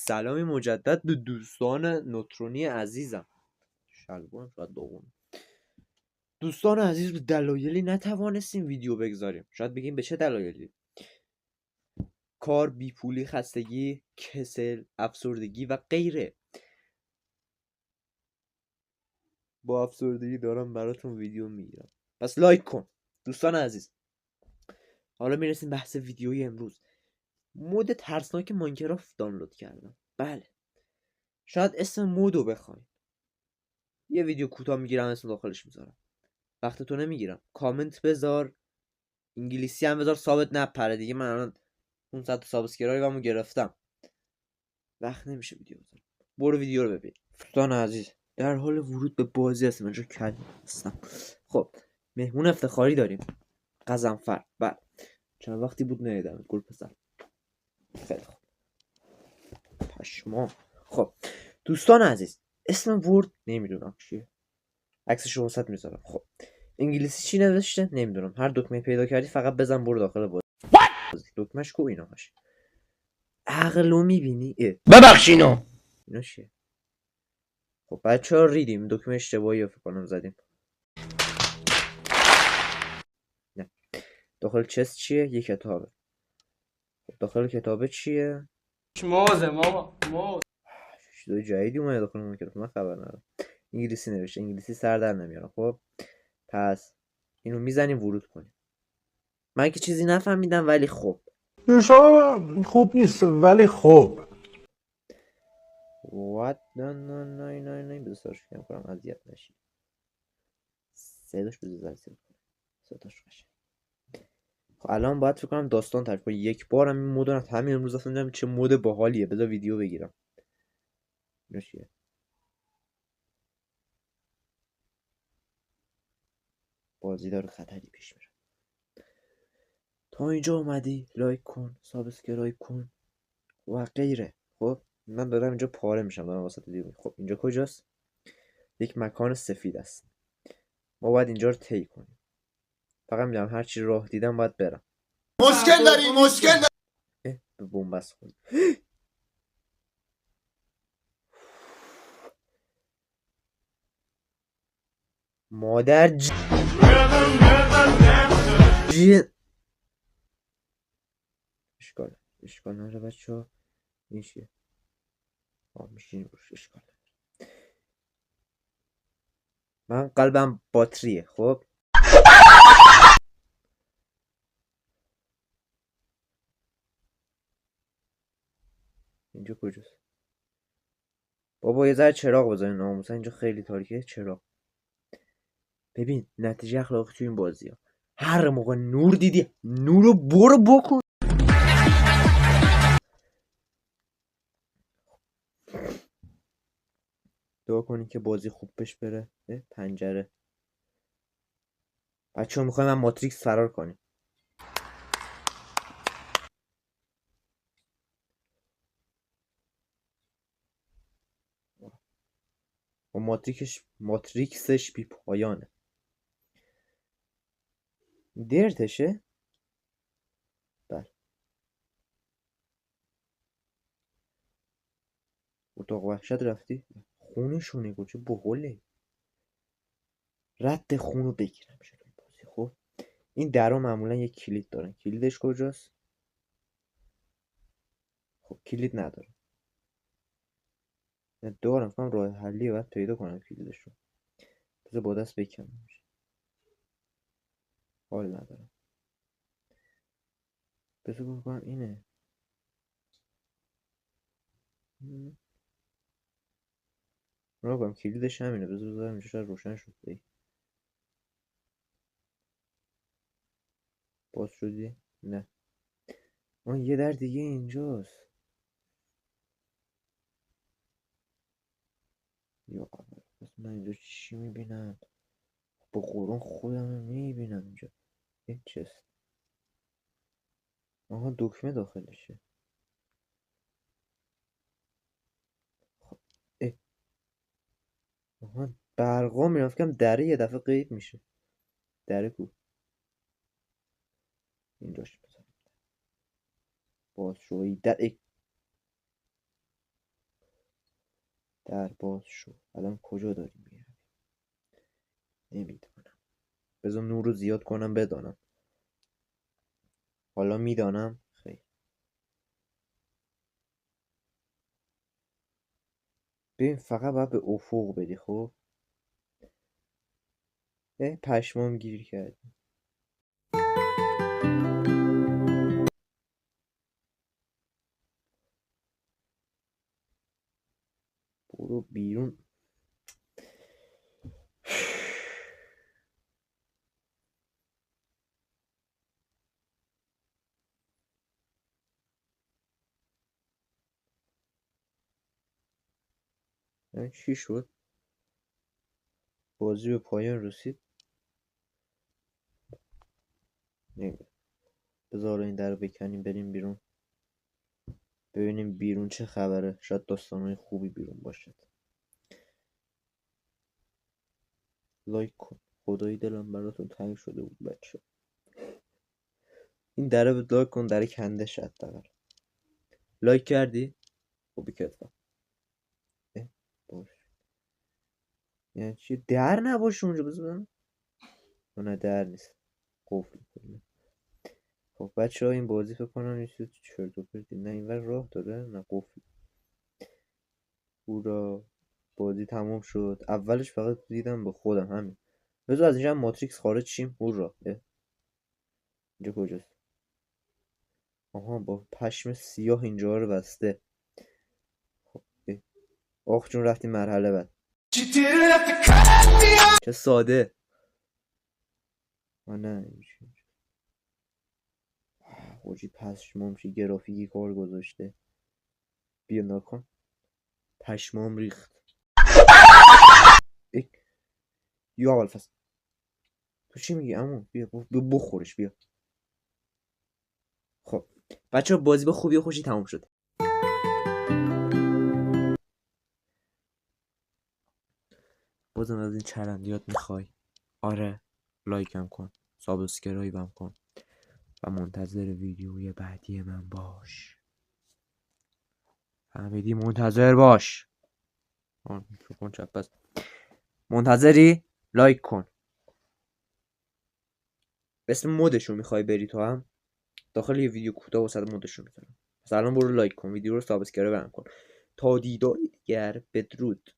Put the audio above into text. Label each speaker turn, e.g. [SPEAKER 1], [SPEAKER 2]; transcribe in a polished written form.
[SPEAKER 1] سلامی مجدد به دوستان نوترونی عزیزم. شلوارم شاید دوم. دوستان عزیز، به دلایلی نتوانستیم ویدیو بگذاریم. شاید بگیم به چه دلایلی؟ کار، بیپولی، خستگی، کسل، افسردگی و غیره. با افسردگی دارم براتون ویدیو میگیرم، پس لایک کن دوستان عزیز. حالا میرسیم بحث ویدیوی امروز. مود ترسناک ماینکرافت دانلود کردم. بله، شاید اسم مودو بخواین. یه ویدیو کوتاه میگیرم اسم داخلش میذارم. وقتتو نمیگیرم. کامنت بذار، انگلیسی هم بذار ثابت نپره دیگه. من الان 500 سابسکرایبمو گرفتم، وقت نمیشه ویدیو بذارم. برو ویدیو رو ببین. دوستان عزیز، در حال ورود به بازی هستم. اینجا کلی هستم. خب، مهمون افتخاری داریم. قزنفر. بله، چند وقتی بود ندیدم. گل پسر. خیلی خوب. پشما. خب دوستان عزیز، اسم ورد نمیدونم چیه. عکسش رو وسط میذارم. خب انگلیسی چی نوشته نمیدونم. هر دکمه پیدا کردی فقط بزن برو داخل بازی. دکمهش کو ایناش. عقلو میبینی؟
[SPEAKER 2] ببخشینو
[SPEAKER 1] اینا چیه؟ خب بچه ها ریدیم. دکمه اشتباهی رو فکر کنم زدیم. نه. داخل چست چیه؟ یه کتابه. خب داخل کتابه چیه؟
[SPEAKER 2] موزه ماما موز.
[SPEAKER 1] چیزای جدیدی اومده داخل اون کتاب، من خبر ندارم. انگلیسی نوشته. انگلیسی سر در نمیارم. خب پس اینو میزنیم ورود کنیم. من که چیزی نفهمیدم ولی خب
[SPEAKER 3] شما خوب نیست ولی خوب.
[SPEAKER 1] what نه بذار سرش کنم اذیت نشی. صداش بذار زیاد کنم. صداش قشنگ. خب الان باید فکر کنم داستان تعریف کنم. یک بارم این مود رو همین امروز اصلا نمیدونم چه مود باحالیه. بذار ویدیو بگیرم. اینا چیه؟ بازی داره خطری پیش میره. تا اینجا اومدی لایک کن، سابسکرایب کن و غیره. خب من دارم اینجا پاره میشم، دارم واسه ویدیو. خب اینجا کجاست؟ یک مکان سفید است. ما باید اینجا رو طی کنیم. فقط میدونم هر چی راه دیدم باید برم.
[SPEAKER 4] مشکل داریم.
[SPEAKER 1] به بنبست خورد. مادر اشکال نداره بچه ها. این چیه؟ میشینی روش. اشکال نداره. من قلبم باتریه. خب اینجا کجاست؟ بابا یه ذره چراغ بزنین ناموسن. اینجا خیلی تاریکه. چراغ. ببین نتیجه اخلاقی تو این بازی ها، هر موقع نور دیدی نور رو برو بکن. دعا کنین که بازی خوب پیش بره. پنجره. بچه ها میخوایم من ماتریکس فرار کنیم. و ماتریکسش بی پایانه. درتشه؟ بله. اتاق وحشت رفتی؟ خونشونه کجا بغله. رد خونو بگیرم شده بازی. خب این درا معمولا یک کلید دارن. کلیدش کجاست؟ خب کلید نداره. دارم فکرم راه حلیه باید پیدا کنم کلیدش رو. بذار با دست بکنم. حال ندارم. بذار بکنم اینه. رو کنم کلیدش همینه. بذار بذارم اینجا شاید روشن شد. باز شدی؟ نه. آن یه در دیگه اینجاست. یا پس من اینجا چی میبینم؟ با قرآن خودم میبینم اینجا. این چست. آها دکمه داخلشه. خب آها برقا میرم. فکرم دره یه دفعه قید میشه. دره کو؟ اینجاش بزنم. باز شوی در در باز شو. الان کجا داریم میرویم؟ نمیدونم. بذار نور رو زیاد کنم بدانم. حالا میدانم. خیلی. ببین فقط باید به افق بدی. خب پشمام گیر کرد. برو بیرون. چی شد؟ بازی به پایان رسید. نمیدونم. بذار این در رو بکنیم بریم بیرون. ببینیم بیرون چه خبره. شاید داستانهای خوبی بیرون باشد. لایک کن. خدایی دلم براتون تنگ شده بود بچه. این دره رو لایک کن. دره کنده شد حداقل. لایک کردی؟ خوبی کتفم. باش. یعنی چی؟ در نباشه اونجا بزنم. نه در نیست. قفل کنه. خب بچه ها این بازی فکر کنم یه چیز چرت و پرتی. نه اینور راه داره نه قفل. هورا بازی تموم شد. اولش فقط دیدم با خودم همین. بذار از اینجا هم ماتریکس خارج شیم. هورا اینجا کجاست؟ آها با پشم سیاه اینجا رو بسته. خب آخ جون رفتیم مرحله بعد. چه ساده. نه خوجی پشمام چی گرافیکی کار گذاشته. بیا نکن. پشمام ریخت. یا اول فصل. تو چی میگی عمو؟ بیا بخورش بیا. خب بچه بازی با خوبی و خوشی تموم شد. بازم از این چرندیات میخوای؟ آره لایکم کن. سابسکرایبم کن. و منتظر ویدیوی بعدی من باش. فهمیدی؟ منتظر باش. میکروفون چپ بس. منتظری؟ لایک کن. اسم مودشو میخوای بری تو هم؟ داخل یه ویدیو کوتاه واسه مودشو میذارم. مثلا برو لایک کن. ویدیو رو سابسکرایب کن. تا دیداری دیگر بدرود.